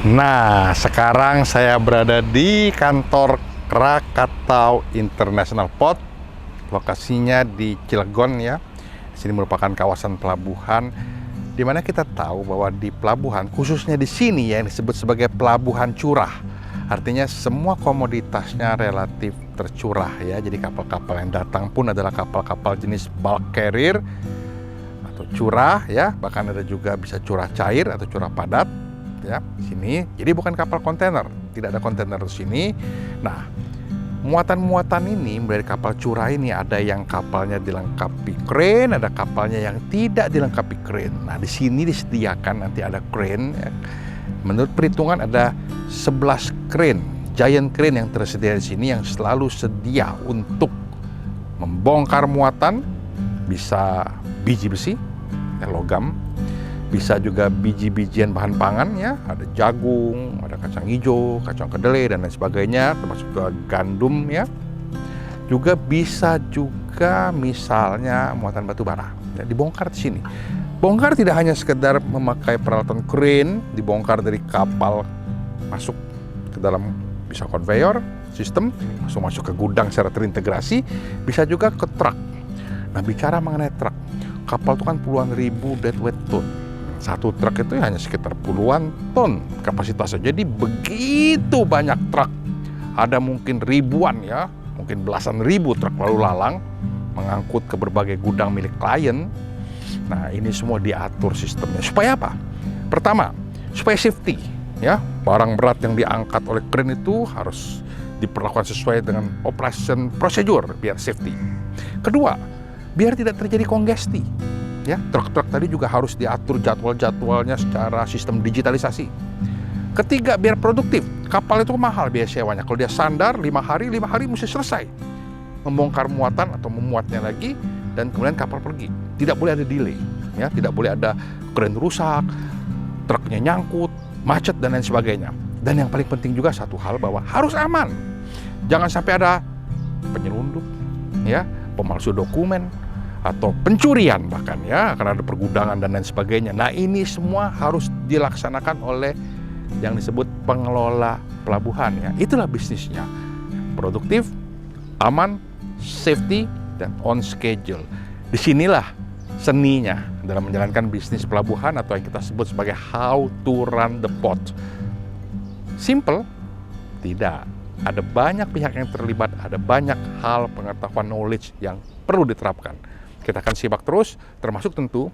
Nah, sekarang saya berada di kantor Krakatau International Port. Lokasinya di Cilegon ya. Sini merupakan kawasan pelabuhan di mana kita tahu bahwa di pelabuhan, khususnya di sini yang disebut sebagai pelabuhan curah. Artinya semua komoditasnya relatif tercurah ya. Jadi kapal-kapal yang datang pun adalah kapal-kapal jenis bulk carrier atau curah ya. Bahkan ada juga bisa curah cair atau curah padat ya di sini. Jadi bukan kapal kontainer, tidak ada kontainer di sini. Nah, muatan-muatan ini dari kapal curah ini ada yang kapalnya dilengkapi crane, ada kapalnya yang tidak dilengkapi crane. Nah, di sini disediakan nanti ada crane ya. Menurut perhitungan ada 11 crane, giant crane yang tersedia di sini yang selalu sedia untuk membongkar muatan, bisa biji besi, ya, logam, bisa juga biji-bijian bahan pangan ya, ada jagung, ada kacang hijau, kacang kedelai dan lain sebagainya, termasuk juga gandum ya. Juga bisa juga misalnya muatan batu bara, ya, dibongkar di sini. Bongkar tidak hanya sekedar memakai peralatan crane, dibongkar dari kapal masuk ke dalam bisa conveyor sistem, masuk ke gudang secara terintegrasi, bisa juga ke truk. Nah, bicara mengenai truk, kapal itu kan puluhan ribu deadweight ton. Satu truk itu hanya sekitar puluhan ton kapasitasnya. Jadi begitu banyak truk. Ada mungkin ribuan ya, mungkin belasan ribu truk lalu lalang mengangkut ke berbagai gudang milik klien. Nah, ini semua diatur sistemnya. Supaya apa? Pertama, supaya safety ya. Barang berat yang diangkat oleh crane itu harus diperlakukan sesuai dengan operation procedure biar safety. Kedua, biar tidak terjadi kongesti. Ya, truk-truk tadi juga harus diatur jadwal-jadwalnya secara sistem digitalisasi. Ketiga, biar produktif. Kapal itu mahal biaya sewanya. Kalau dia sandar 5 hari mesti selesai membongkar muatan atau memuatnya lagi dan kemudian kapal pergi. Tidak boleh ada delay, ya, tidak boleh ada crane rusak, truknya nyangkut, macet dan lain sebagainya. Dan yang paling penting juga satu hal bahwa harus aman. Jangan sampai ada penyelundup, ya, pemalsu dokumen, atau pencurian bahkan ya, karena ada pergudangan dan lain sebagainya. Nah, ini semua harus dilaksanakan oleh yang disebut pengelola pelabuhan ya. Itulah bisnisnya. Produktif, aman, safety, dan on schedule. Disinilah seninya dalam menjalankan bisnis pelabuhan atau yang kita sebut sebagai how to run the port. Simple? Tidak. Ada banyak pihak yang terlibat, ada banyak hal pengetahuan knowledge yang perlu diterapkan. Kita akan simak terus, termasuk tentu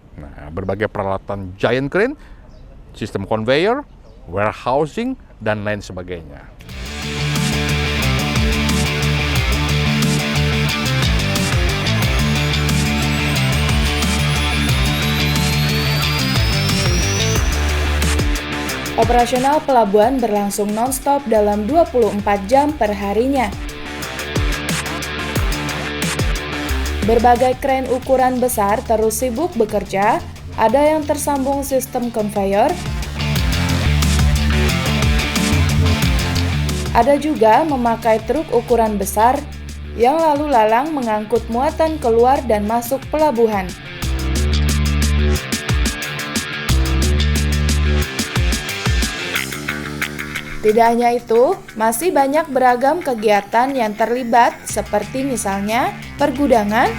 berbagai peralatan giant crane, sistem conveyor, warehousing, dan lain sebagainya. Operasional pelabuhan berlangsung non-stop dalam 24 jam per harinya. Berbagai crane ukuran besar terus sibuk bekerja, ada yang tersambung sistem conveyor, ada juga memakai truk ukuran besar yang lalu lalang mengangkut muatan keluar dan masuk pelabuhan. Tidak hanya itu, masih banyak beragam kegiatan yang terlibat seperti misalnya pergudangan,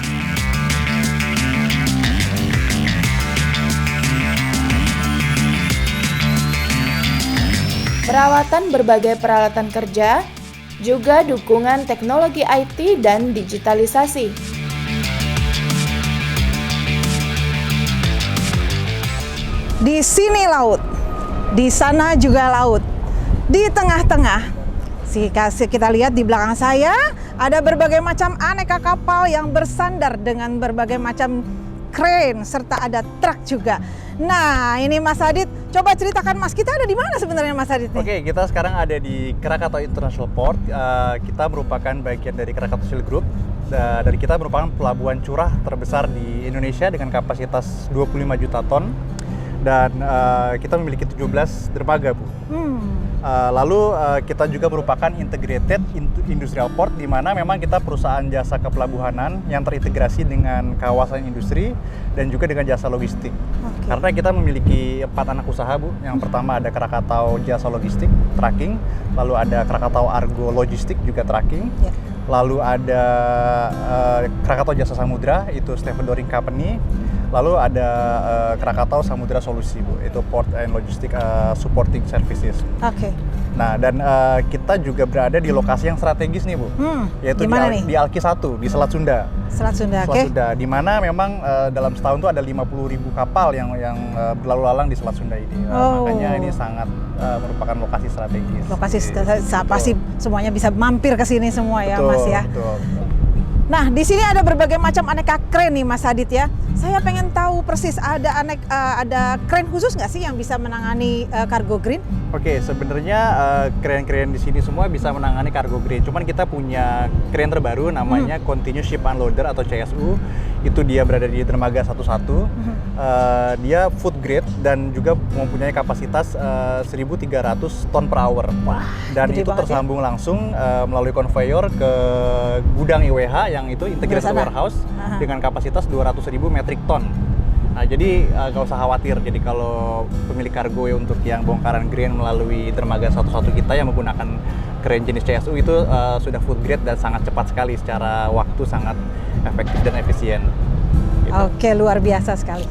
perawatan berbagai peralatan kerja, juga dukungan teknologi IT dan digitalisasi. Di sini laut, di sana juga laut. Di tengah-tengah, kita lihat di belakang saya, ada berbagai macam aneka kapal yang bersandar dengan berbagai macam crane, serta ada truk juga. Nah, ini Mas Adit, coba ceritakan Mas, kita ada di mana sebenarnya Mas Adit? Oke, kita sekarang ada di Krakatau International Port. Kita merupakan bagian dari Krakatau Steel Group. Dari kita merupakan pelabuhan curah terbesar di Indonesia dengan kapasitas 25 juta ton. Dan kita memiliki 17 dermaga, Bu. Lalu kita juga merupakan integrated industrial port, di mana memang kita perusahaan jasa kepelabuhanan yang terintegrasi dengan kawasan industri dan juga dengan jasa logistik. Karena kita memiliki 4 anak usaha, Bu. Yang pertama ada Krakatau Jasa Logistik Tracking, lalu ada Krakatau Argo Logistik juga tracking. Lalu ada Krakatau Jasa Samudra, itu stevedoring company. Lalu ada Krakatau Samudra Solusi, Bu, itu Port and Logistic Supporting Services. Oke. Nah, dan kita juga berada di lokasi yang strategis nih, Bu, yaitu di Alki 1, di Selat Sunda. Selat Sunda, Selat Sunda, di mana memang dalam setahun itu ada 50.000 kapal yang berlalu lalang di Selat Sunda ini. Makanya ini sangat merupakan lokasi strategis. Lokasi pasti semuanya bisa mampir ke sini semua ya, Mas ya. Betul. Nah, di sini ada berbagai macam aneka kren nih, Mas Adit ya. Saya pengen tahu persis ada kren khusus nggak sih yang bisa menangani cargo green? Oke, sebenarnya kren-kren di sini semua bisa menangani cargo green. Cuman kita punya kren terbaru namanya Continuous Ship Unloader atau CSU. Itu dia berada di dermaga 11. Dia food grade dan juga mempunyai kapasitas 1.300 ton per hour. Dan itu tersambung langsung melalui konveyor ke gudang IWH yang itu integrated warehouse dengan kapasitas 200.000 metric ton. Nah, jadi nggak usah khawatir. Jadi kalau pemilik kargo untuk yang bongkaran grain melalui dermaga 11 kita yang menggunakan kren jenis CSU itu sudah food grade dan sangat cepat sekali, secara waktu sangat efektif dan efisien. Gitu. Oke, luar biasa sekali.